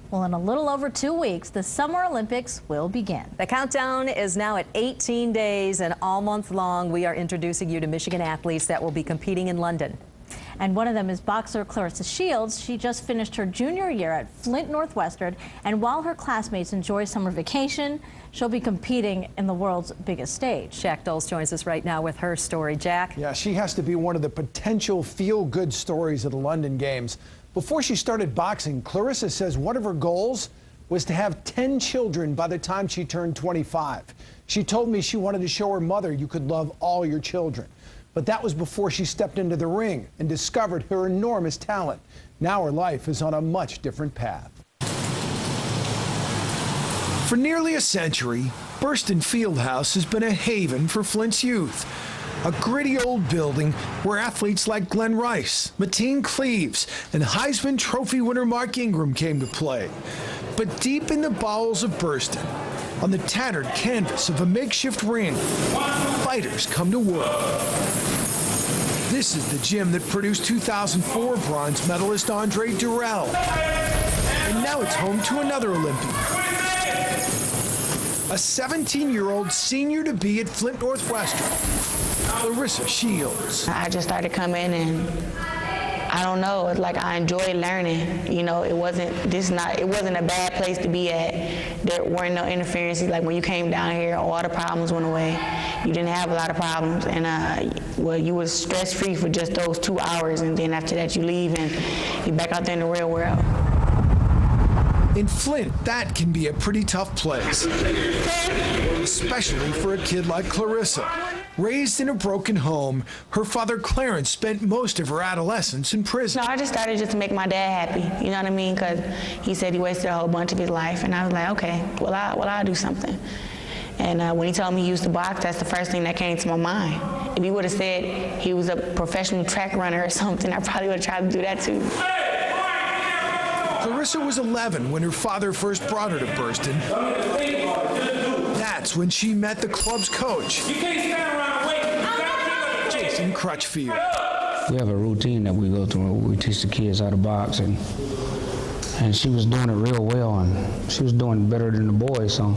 Well, in a little over 2 weeks, the Summer Olympics will begin. The countdown is now at 18 days, and all month long we are introducing you to Michigan athletes that will be competing in London. And one of them is boxer Claressa Shields. She just finished her junior year at Flint Northwestern, and while her classmates enjoy summer vacation, she'll be competing in the world's biggest stage. Jack Doles joins us right now with her story. Jack? Yeah, she has to be one of the potential feel-good stories of the London Games. Before she started boxing, Claressa says one of her goals was to have 10 children by the time she turned 25. She told me she wanted to show her mother you could love all your children. But that was before she stepped into the ring and discovered her enormous talent. Now her life is on a much different path. For nearly a century, Burston Fieldhouse has been a haven for Flint's youth. A gritty old building where athletes like Glenn Rice, Mateen Cleaves, and Heisman Trophy winner Mark Ingram came to play. But deep in the bowels of Burston, on the tattered canvas of a makeshift ring, fighters come to work. This is the gym that produced 2004 bronze medalist Andre Durrell. And now it's home to another Olympian. A 17-year-old senior-to-be at Flint Northwestern, Claressa Shields. I just started coming, and I don't know, it's like I enjoyed learning. You know, it wasn't a bad place to be at. There weren't no interferences. Like when you came down here, all the problems went away. You didn't have a lot of problems, and well, you was stress-free for just those 2 hours, and then after that you leave and you're back out there in the real world. In Flint, that can be a pretty tough place, especially for a kid like Claressa. Raised in a broken home, her father Clarence spent most of her adolescence in prison. No, I just started just to make my dad happy, you know what I mean? Because he said he wasted a whole bunch of his life, and I was like, okay, well, I'll do something. And when he told me he used to box, that's the first thing that came to my mind. If he would have said he was a professional track runner or something, I probably would have tried to do that too. Claressa was 11 when her father first brought her to Burston. That's when she met the club's coach, Jason Crutchfield. We have a routine that we go through. We teach the kids how to box, and she was doing it real well, and she was doing better than the boys, so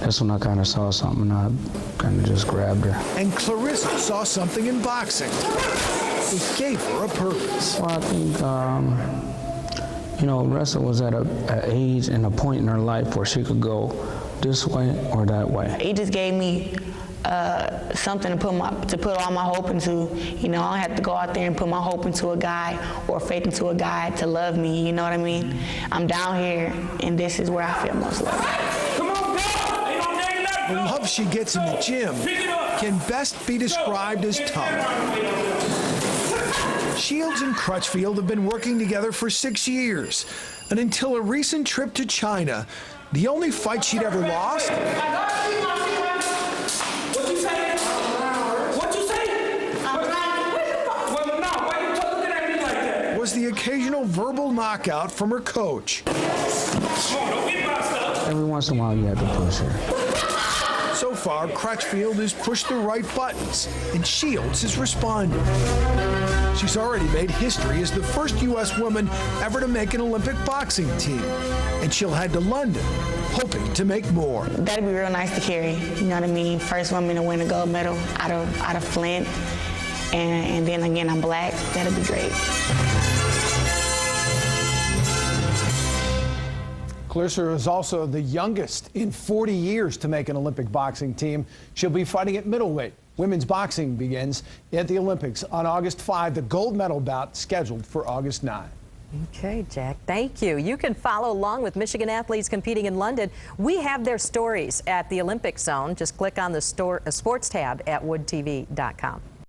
that's when I kind of saw something, and I kind of just grabbed her. And Claressa saw something in boxing. It gave her a purpose. Well, I think, you know, Ressa was at an age and a point in her life where she could go this way or that way. It just gave me something to put all my hope into. You know, I don't have to go out there and put my hope into a guy or faith into a guy to love me, you know what I mean? I'm down here, and this is where I feel most loved. The love she gets in the gym can best be described as tough. Shields and Crutchfield have been working together for 6 years, and until a recent trip to China, the only fight she'd ever lost was the occasional verbal knockout from her coach. Every once in a while, you have to push her. So far, Crutchfield has pushed the right buttons, and Shields has responded. She's already made history as the first U.S. woman ever to make an Olympic boxing team, and she'll head to London, hoping to make more. That'd be real nice to carry, you know what I mean? First woman to win a gold medal out of Flint, and then again, I'm black. That'd be great. Claressa is also the youngest in 40 years to make an Olympic boxing team. She'll be fighting at middleweight. Women's boxing begins at the Olympics on August 5, the gold medal bout scheduled for August 9. Okay, Jack, thank you. You can follow along with Michigan athletes competing in London. We have their stories at the Olympic Zone. Just click on the sports tab at woodtv.com.